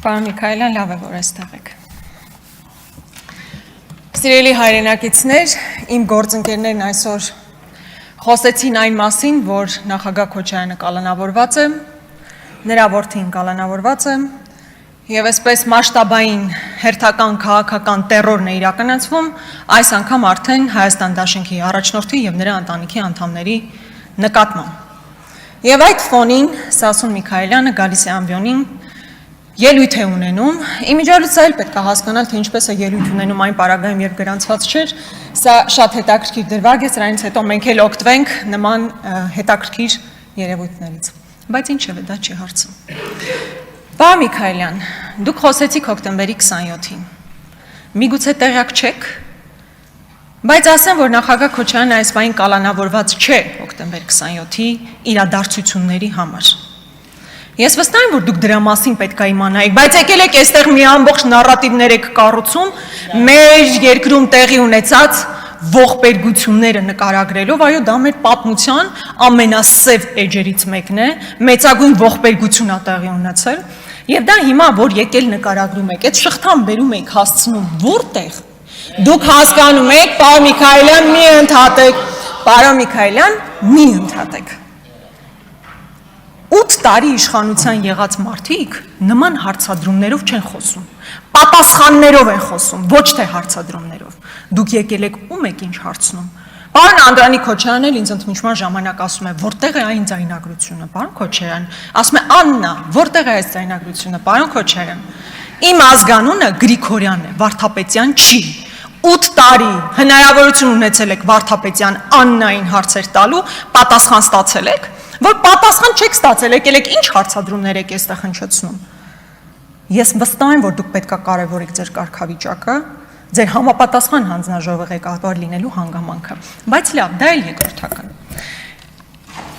Պարոն Միքայելյան, լավ է, որ այստեղ եք։ Սիրելի հայրենակիցներ, իմ գործընկերներն այսօր խոսեցին այն մասին, որ նախագահ Քոչարյանը կալանավորված է, նրա որդին կալանավորված է, եւ այսպես մասշտաբային հերթական քաղաքական տերորն է իրականացվում, այս անգամ արդեն Հայաստան Դաշնքի առաջնորդի եւ նրա ընտանիքի անդամների նկատմամբ։ Եվ այդ ֆոնին Սասուն Միքայելյանը գալիս է ամբիոնին ելույթ է ունենում, իմիջիալից էլ պետք է հասկանալ, թե ինչպես է ելույթ ունենում այն պարագայում, երբ գրանցված չէր, սա շատ հետաքրքիր դրվագ է, սրանից հետո մենք էլ օգտվենք նման հետաքրքիր երևույթներից, բայց ինչևէ դա չի հարցը։ Պարոն Միքայելյան, դուք խոսեցիք հոկտեմբերի 27-ին, միգուցե տեղյակ չեք, բայց ասեմ, որ նախագահ Քոչարյանը այս պահին կալանավորված չէ հոկտեմբեր 27-ի իրադարձությունների համար։ Ես վստահ եմ, որ դուք դրա մասին պետք է իմանայիք, բայց եկել եք այստեղ մի ամբողջ նարատիվներ եք կառուցում մեր երկրում տեղի ունեցած ողբերգությունները նկարագրելով, այո, դա մեր պատմության ամենասև էջերից մեկն է, մեծագույն ողբերգություն է տեղի ունեցել, եւ դա հիմա, որ եկել նկարագրում եք, այդ շղթան բերում եք հասցնում որտեղ։ Դուք հասկանում եք, պարոն Միքայելյան, մի ընդհատեք, պարոն Միքայելյան, մի ընդհատեք։ 8 տարի իշխանության եղած մարդիկ նման հարցադրումներով չեն խոսում, պատասխաններով են խոսում, ոչ թե հարցադրումներով։ Դուք եկել եք ում եք ինչ հարցնում։ Պարոն Անդրանիկ Քոչարյանն էլ ինձ ընդմիջման ժամանակ ասում է, որտեղ է այն ձայնագրությունը, պարոն Քոչարյան, ասում է Աննա, որտեղ է այս ձայնագրությունը, պարոն Քոչարյան։ Իմ ազգանունը Գրիգորյանն է, Վարդապետյան չի։ 8 տարի հնարավորություն ունեցել եք Վարդապետյան Աննային հարցեր տալու, պատասխան ստացել եք, որ պատասխան չեք ստացել, եկել եք ինչ հարցադրումներ եք այստեղ հնչեցնում։ Ես վստահ եմ, որ դուք պետք է կարևորեք ձեր կարգավիճակը, ձեր համապատասխան հանձնաժողովի ղեկավար լինելու հանգամանքը, բայց լավ, դա էլ երկրորդական։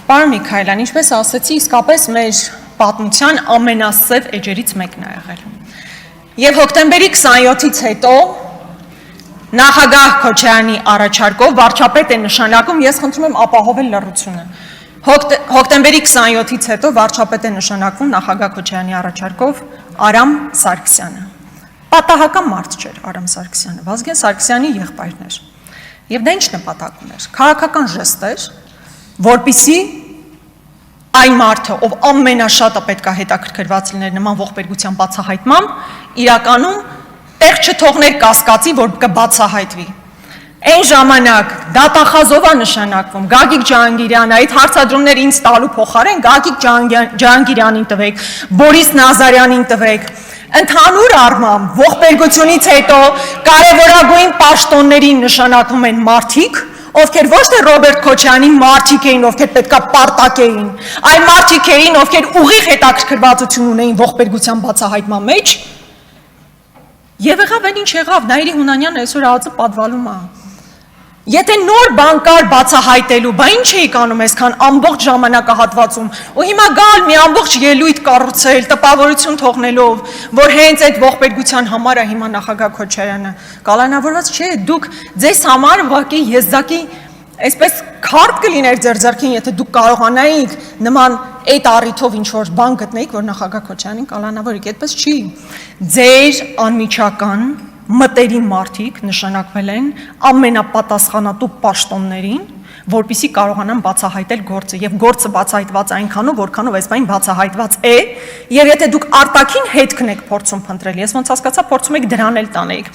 Պարոն Միքայելյան, ինչպես ասեցի, իսկապես մեր պատմության ամենասև էջերից մեկն է եղել։ Եվ հոկտեմբերի 27-ից հետո նախագահ Քոչարյանի առաջարկով վարչապետ է նշանակում, ես խնդրում եմ ապահովել լռությունը։ Հոկտեմբերի 27-ից հետո վարչապետ է նշանակվում նախագահ Քոչարյանի առաջարկով Արամ Սարգսյանը։ Պատահական մարդ չէր Արամ Սարգսյանը, Վազգեն Սարգսյանի եղբայրն էր։ Եվ դա ինչ նպատակ ուներ։ Քաղաքական ժեստ էր, որպեսզի այն մարդը, ով ամենաշատը պետք է հետաքրքրված լիներ նման ողբերգության բացահայտմամբ, իրականում տեղ չթողներ կասկածի, որ կբացահայտվի։ Այն ժամանակ դատախազով է նշանակվում, Գագիկ Ջահանգիրյանը, այդ հարցադրումները ինձ տալու փոխարեն Գագիկ Ջահանգիրյանին տվեք, Բորիս Նազարյանին տվեք, ընդհանուր առմամբ ողբերգությունից հետո կարևորագույն պաշտոններին նշանակվում են մարդիկ, ովքեր ոչ թե Ռոբերտ Քոչարյանի մարդիկ էին, ովքեր պետքա պարտակեին, այլ մարդիկ էին, ովքեր ուղիղ հետաքրքրվածություն ունեին ողբերգության բացահայտման մեջ, եւ եղավ այն ինչ եղավ, Նայիրի Հունանյանն այսօր ԱԱԾ պատվալում է։ Եթե նոր բան կար բացահայտելու, բա ինչ էիք անում այսքան ամբողջ ժամանակահատվածում, ու հիմա գալ մի ամբողջ ելույթ կառուցել, տպավորություն թողնելով, որ հենց այդ ողբերգության համար է հիմա նախագահ Քոչարյանը կալանավորված, չէ, դուք ձեզ համար ուղղակի եզակի այսպես քարտ կլիներ ձեր ձեռքին, եթե դուք կարողանայիք նման այդ առիթով ինչ-որ բան գտնեիք, որ նախագահ Քոչարյանին կալանավորեք, այդպես չի։ Ձեր անմիջական մտերիմ մարդիկ նշանակվել են ամենապատասխանատու պաշտոններին, որպեսզի կարողանան բացահայտել գործը, եւ գործը բացահայտված այնքանով, որքանով այս բան բացահայտված է, եւ եթե դուք արտաքին հետքն եք փորձում փնտրել, ես ոնց հասկացա, փորձում եք դրան էլ տանեիք։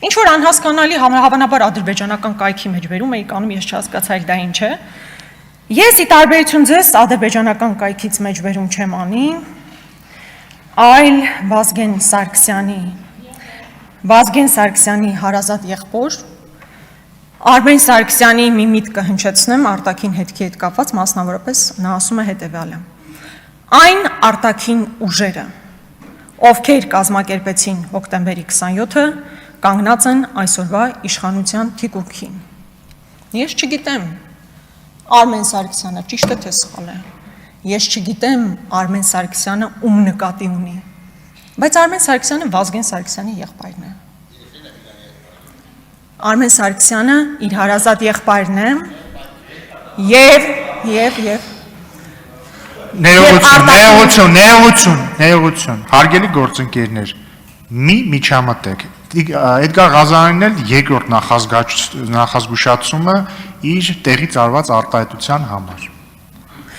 Ինչ որ անհասկանալի հավանաբար ադրբեջանական կայքի մեջ վերում էիք անում, ես չհասկացա էլ դա ինչ է։ Ես ի տարբերություն ձեզ ադրբեջանական կայքից մեջ վերում չեմ անի, այլ Վազգեն Սարգսյանի հարազատ եղբոր Արմեն Սարգսյանի մի միտքը հնչեցնեմ արտաքին հետքի հետ կապված, մասնավորապես նա ասում է հետևյալը. այն արտաքին ուժերը, ովքեր կազմակերպեցին հոկտեմբերի 27-ը, կանգնած են այսօրվա իշխանության թիկունքին։ Ես չգիտեմ Արմեն Սարգսյանը ճիշտ է թե սխալ է։ Ես չգիտեմ Արմեն Սարգսյանը ում նկատի ունի, բայց Արմեն Սարգսյանը Վազգեն Սարգսյանի եղբայրն է։ Արմեն Սարգսյանը իր հարազատ եղբայրն է Ներողություն, հարգելի գործընկերներ, մի միջամտեք։ Էդգար Ղազարյանն էլ երկրորդ նախազգուշացումը իր տեղից արված արտահայտության համար։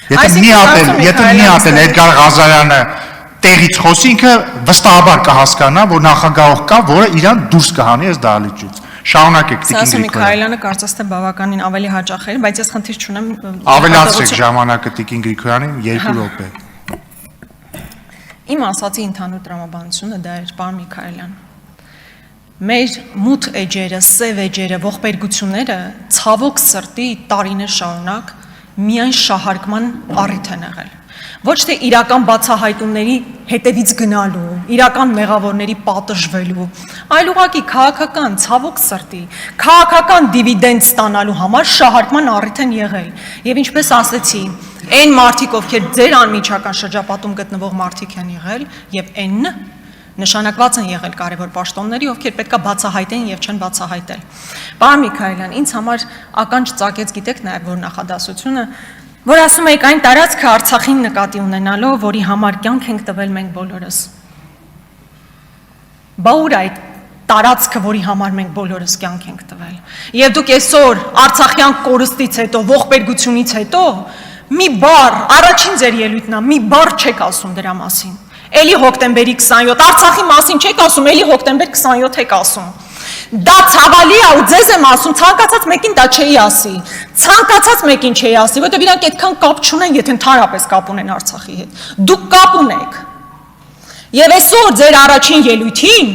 Եթե մի հատ Էդգար Ղազարյանը տեղից խոսի, ինքը վստահաբար կհասկանա, որ նախագահող կա, որը իրան դուրս կհանի այս դահլիճից։ Շարունակեք Տիկին Սասո Միքայելյանը կարծես թե բավականին ավելի հաճախ էր, բայց ես խնդիր չունեմ։ Ավելացրեք ժամանակը Տիկին Գրիգորյանին 2 րոպե։ Իմ ասացի ընդհանուր տրամաբանությունը դա էր, պարոն Միքայելյան։ Մեր մութ էջերը, սև էջերը, ողբերգությունները ցավոք սրտի տարիներ շարունակ միայն շահարկման առիթ են եղել։ Ոչ թե իրական բացահայտումների հետևից գնալու, իրական մեղավորների պատժվելու, այլ ուղղակի քաղաքական ցավոք սրտի, քաղաքական դիվիդենդ ստանալու համար շահարկման առիթ են եղել։ Եվ ինչպես ասեցի, այն մարդիկ, ովքեր ձեր անմիջական շրջապատում գտնվող մարդիկ են եղել, եւ այն նշանակված են եղել կարևոր պաշտոնների, ովքեր պետքա բացահայտեն եւ չեն բացահայտել։ Պարոն Միքայելյան, ինձ համար ականջ ծակեց, գիտեք նաեւ որ նախադասությունը, որ ասում եք այն տարածքը Արցախին նկատի ունենալով, որի համար կյանք ենք տվել մենք բոլորս։ Բա ուր այդ տարածքը, որի համար մենք բոլորս կյանք ենք տվել։ Եվ դուք այսօր Արցախյան կորստից հետո, ողբերգությունից հետո մի բառ, առաջին ձեր ելույթն է, մի բառ չեք ասում դրա մասին։ Էլի հոկտեմբերի 27, Արցախի մասին չեք ասում, էլի հոկտեմբեր 27 եք ասում։ Դա ցավալի է ու ձեզ եմ ասում, ցանկացած մեկին դա չէի ասի։ Ցանկացած մեկին չէի ասի, որտեղ իրանք այդքան կապ չունեն, եթե ընդհանրապես կապ ունեն Արցախի հետ։ Դուք կապ ունեք։ Եվ այսօր ձեր առաջին ելույթին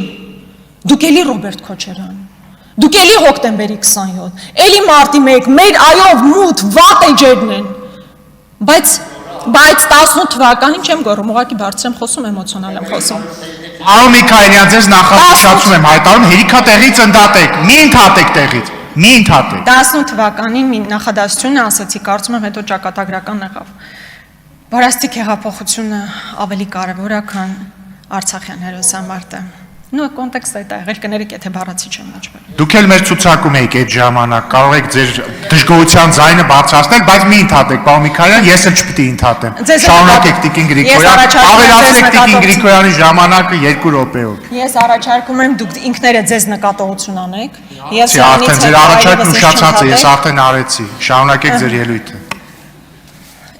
դուք էլի Ռոբերտ Քոչարյան, դուք էլի հոկտեմբերի 27, էլի մարտի 1, մեր այով մութ վատ էջերն են։ Բայց 18 թվականին չեմ գոռում, ուղղակի բարձր եմ խոսում, էմոցիոնալ եմ խոսում։ Պարոն Միքայելյան, ձեզ նախազգուշացում եմ հայտարարում, հերիքա տեղից ընդհատեք, մի ընդհատեք տեղից, մի ընդհատեք։ 18 թվականին մի նախադասություն ասացի, կարծում եմ հետո ճակատագրական եղավ։ Բարաստիկ հեղափոխությունը ավելի կարևոր է, քան Արցախյան հերոսամարտը։ Նույն կոնտեքստը դա եղել կներեք, եթե բառացի չեմ աճվել։ Դուք էլ մեր ցուցակում եք այդ ժամանակ, կարող եք ձեր դժգոհության ձայնը բարձրացնել, բայց մի ընդհատեք, պարոն Միքայելյան, ես էլ չպիտի ընդհատեմ։ Շարունակեք Տիկին Գրիգորյան, ավելացրեք Տիկին Գրիգորյանի ժամանակը 2 րոպեով։ Ես առաջարկում եմ դուք ինքներդ ձեզ նկատողություն անեք։ Ես արդեն ձեր առաջարկն ուշացած է, ես արդեն արեցի։ Շարունակեք ձեր ելույթը։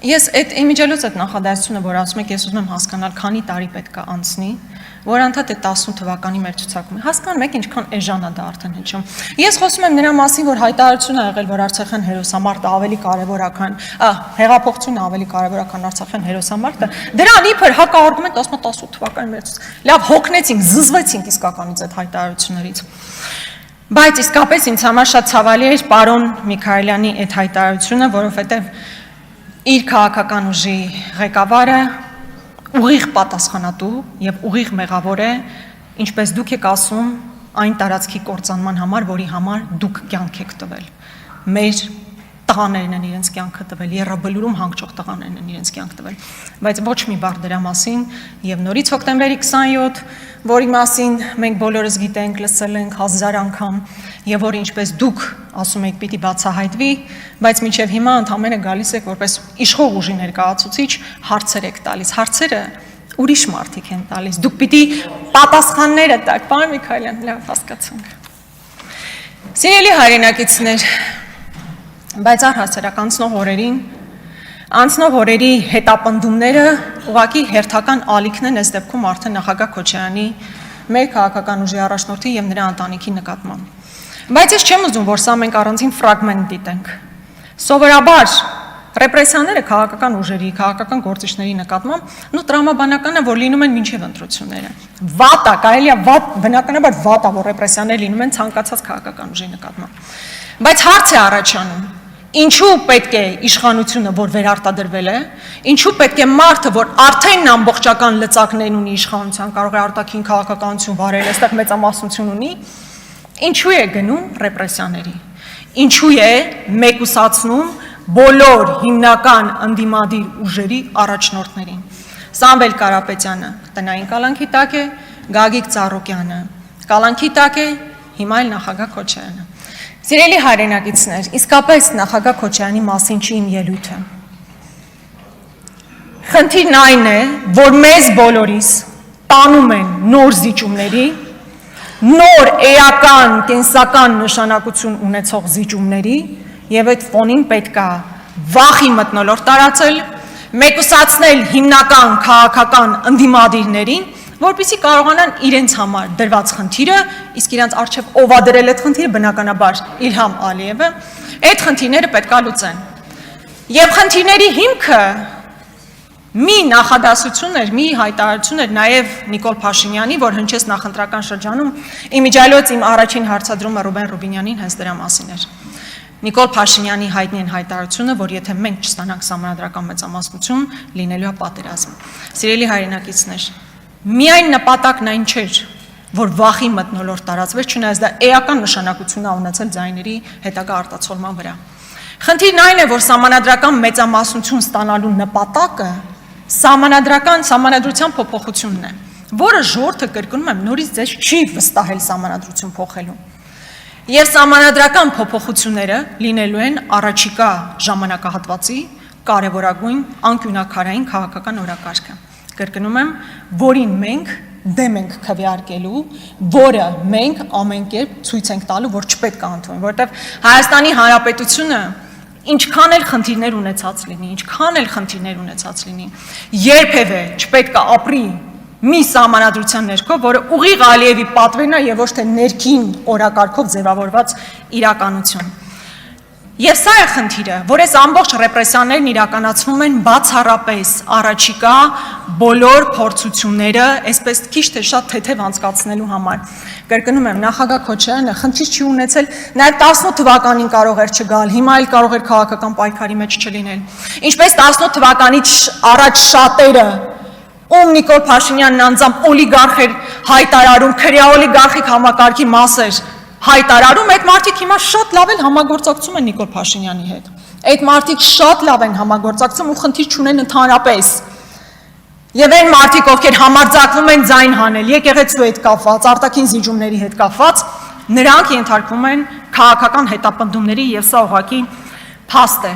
Ես այդ իմիջելուց այդ նախադասությունը, որ ասում եք, ես ուզում եմ հասկանալ, քանի տարի պետք է անցնի, որ անդադ է 18 թվականի մեր ցուցակում է։ Հասկանում եք ինչքան էժան է դա արդեն հնչում։ Ես խոսում եմ նրա մասին, որ հայտարարություն ա եղել, որ Արցախյան հերոսամարտը ավելի կարևոր է, քան հեղափոխությունը ավելի կարևոր է, քան Արցախյան հերոսամարտը։ Դրան իբր հակառակումենտ ասում է 18 թվականի մեր ցուցակ։ Լավ, հոգնեցինք, զզվեցինք իսկականից այդ հայտարարություններից։ Բայց իսկապես ինձ համար շատ ցավալի էր պարոն Միքայելյանի այդ հայտարարությունը, որովհետև իր քաղաքական ուժի ղեկավարը ուղիղ պատասխանատու եւ ուղիղ մեղավոր է, ինչպես դուք եք ասում, այն տարածքի կործանման համար, որի համար դուք կյանք եք տվել։ Մեր տղաներն են իրենց կյանքը տվել, Եռաբլուրում հանգչող տղաներն են իրենց կյանք տվել։ Բայց ոչ մի բառ դրա մասին եւ նորից հոկտեմբերի 27, որի մասին մենք բոլորս գիտենք, լսել ենք 1000 անգամ եւ որ ինչպես դուք ասում եք պիտի բացահայտվի, բայց մինչեւ հիմա ընդհանրապես գալիս եք որպես իշխող ուժի ներկայացուցիչ հարցեր եք տալիս։ Հարցերը ուրիշ մարդիկ են տալիս։ Դուք պիտի պատասխանները տաք, պարոն Միքայելյան, լավ հասկացանք։ Սիրելի հայրենակիցներ, բայց առհասարակ անցնող օրերի հետապնդումները ուղղակի հերթական ալիքն են այս դեպքում արդեն նախագահ Քոչարյանի մեր քաղաքական ուժի առաջնորդի եւ նրա ընտանիքի նկատմամբ։ Բայց ես չեմ ուզում, որ սա մենք առանձին ֆրագմենտ դիտենք։ Սովորաբար ռեպրեսիաները քաղաքական ուժերի, քաղաքական գործիչների նկատմամբ տրամաբանական է, որ լինում են մինչև ընտրությունները։ Վատ է, կարելի է բնականաբար վատ է, որ ռեպրեսիաներ լինում են ցանկացած քաղաքական ուժի նկատմամբ։ Բայց հարց է առաջանում. ինչու պետք է իշխանությունը, որ վերարտադրվել է, ինչու պետք է մարդը, որ արդեն ամբողջական լծակներ ունի իշխանության, կարող է արտաքին քաղաքականություն վարել, այստեղ մեծամասնություն ունի, ինչու է գնում ռեպրեսիաների, ինչու է մեկուսացնում բոլոր հիմնական ընդդիմադիր ուժերի առաջնորդներին։ Սամվել Կարապետյանը տնային կալանքի տակ է, Գագիկ Ծառուկյանը կալանքի տակ է, հիմա էլ նախագահ Քոչարյանը։ Սիրելի հայրենակիցներ, իսկապես նախագահ Քոչարյանի մասին չի իմ ելույթը։ Խնդիրն այն է, որ մեզ բոլորիս տանում են նոր զիջումների, նոր էական, կենսական նշանակություն ունեցող զիջումների, եւ այդ ֆոնին պետք է վախի մթնոլորտ տարածել, մեկուսացնել հիմնական քաղաքական ընդդիմադիրներին, որպեսզի կարողանան իրենց համար դրված խնդիրը, իսկ իրենց արժև ով է դրել այդ խնդիրը, բնականաբար Իլհամ Ալիևը, այդ խնդիրները պետք է լուծեն։ Եվ խնդիրների հիմքը մի նախադասություն էր, մի հայտարարություն էր նաև Նիկոլ Փաշինյանի, որ հնչեց նախընտրական շրջանում, իմիջիայլոց իմ առաջին հարցադրումը Ռուբեն Ռուբինյանին հենց դրա մասին էր։ Նիկոլ Փաշինյանի հայտնի են հայտարարությունը, որ եթե մենք չստանանք սահմանադրական մեծամասնություն, լինելու է պատերազմ։ Սիրելի հայրենակիցներ, միայն նպատակն այն չէր, որ վախի մթնոլորտ տարածվեր, չնայած դա էական նշանակություն է ունեցել ձայների հետագա արտացոլման վրա։ Խնդիրն այն է, որ սահմանադրական մեծամասնություն ստանալու նպատակը սահմանադրության փոփոխությունն է, որը ժողովուրդը կրկնում եմ նորից ձեզ չի վստահել սահմանադրություն փոխելու։ Եվ սահմանադրական փոփոխությունները լինելու են առաջիկա ժամանակահատվածի կարևորագույն անկյունաքարային քաղաքական օրակարգը։ Կրկնում եմ, որին մենք դեմ ենք քվեարկելու, որը մենք ամեն կերպ ցույց ենք տալու, որ չպետք է ընդունենք, որովհետև Հայաստանի Հանրապետությունը ինչքան էլ խնդիրներ ունեցած լինի, երբևէ չպետք է ապրի մի սահմանադրության ներքո, որը ուղիղ Ալիևի պատվերն է եւ ոչ թե ներքին օրակարգով ձևավորված իրականություն։ Եվ սա է խնդիրը, որ այս ամբողջ ռեպրեսիաներն իրականացվում են բացառապես առաջիկա բոլոր փորձությունները, այսպես քիչ թե շատ թեթև անցկացնելու համար։ Կրկնում եմ, նախագահ Քոչարյանը խնդիր չի ունեցել, նաև 18 թվականին կարող էր չգալ, հիմա էլ կարող էր քաղաքական պայքարի մեջ չլինել։ Ինչպես 18 թվականից առաջ շատերը, ում Նիկոլ Փաշինյանն անձամբ օլիգարխ էր հայտարարում, քրեաօլիգարխիկ համակարգի մասեր հայտարարում, այդ մարդիկ հիմա շատ լավ են համագործակցում են Նիկոլ Փաշինյանի հետ։ Այդ մարդիկ շատ լավ են համագործակցում ու խնդիր չունեն ընդհանրապես։ Եվ այն մարդիկ, ովքեր համարձակվում են ձայն հանել եկեղեցու հետ կապված, արտաքին զիջումների հետ կապված, նրանք ենթարկվում են քաղաքական հետապնդումների եւ սա ուղղակի փաստ է։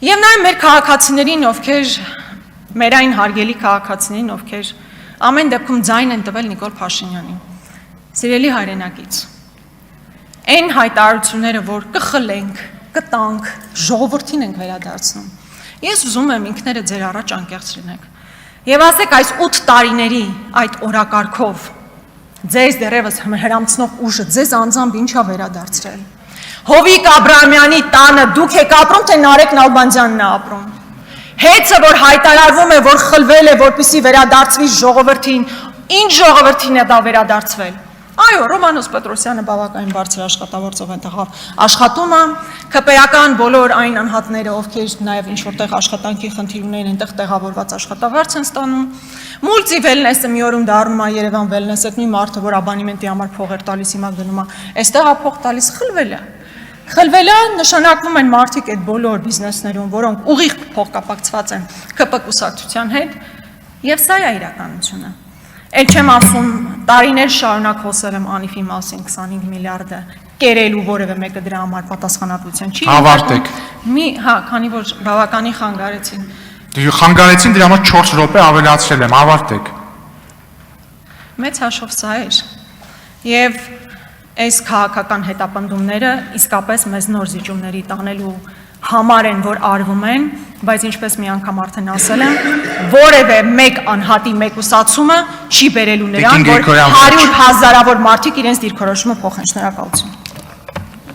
Եվ նաեւ մեր քաղաքացիներին, ովքեր մեր այն հարգելի քաղաքացիներին, ովքեր ամեն դեպքում ձայն են տվել Նիկոլ Փաշինյանին։ Սիրելի հայրենակից, այն հայտարարությունները, որ կխլենք, կտանք, ժողովրդին ենք վերադարձնում։ Ես ուզում եմ ինքներդ ձեր առաջ անկեղծ լինեք։ Եվ ասեք այս 8 տարիների այդ օրակարգով ձեզ դեռևս հրամցնող ուժը ձեզ անձամբ ինչ է վերադարձրել։ Հովիկ Աբրահամյանի տանը դուք եք ապրում, թե Նարեկ Նալբանդյանն է ապրում։ Հեծը, որ հայտարարվում է, որ խլվել է, որպեսզի վերադարձվի ժողովրդին, ինչ ժողովրդին է դա վերադարձվել։ Այո, Ռոմանոս Պետրոսյանը բավականին բարձր աշխատավործով այնտեղ աշխատում է, ԿՊ-ական բոլոր այն անհատները, ովքեր նաև ինչ-որտեղ աշխատանքի խնդիր ունեն, այնտեղ տեղավորված աշխատավարձ են ստանում։ Մուլտի վելնեսը մի օրում դառնում է Երևան վելնես, այդ նույն մարդը, որ աբանիմենտի համար փող էր տալիս, հիմա գնում է, այստեղ է փող տալիս, խլվել է։ Խլվելը նշանակվում են մարդիկ այդ բոլոր բիզնեսներում, որոնք ուղիղ փոխկապակցված են ԿՊ կուսակցության հետ, եւ սա է իրականությունը։ Էլ չեմ ասում, տարիներ շարունակ խոսել եմ Անիֆի մասին 25 միլիարդը կերելու որևէ մեկը դրա համար պատասխանատվության չի։ Ավարտեք։ Քանի որ բավականին խանգարեցին։ Խանգարեցին, դրա համար 4 րոպե ավելացրել եմ, ավարտեք։ Մեծ հաշվով սա էր։ Եվ այս քաղաքական հետապնդումները իսկապես մեզ նոր զիջումների տանելու համար են, որ արվում են, բայց ինչպես մի անգամ արդեն ասել եմ, որևէ մեկ անհատի մեկուսացումը չի բերելու նրան, որ 100 հազարավոր մարդիկ իրենց դիրքորոշումը փոխեն։ Շնորհակալություն։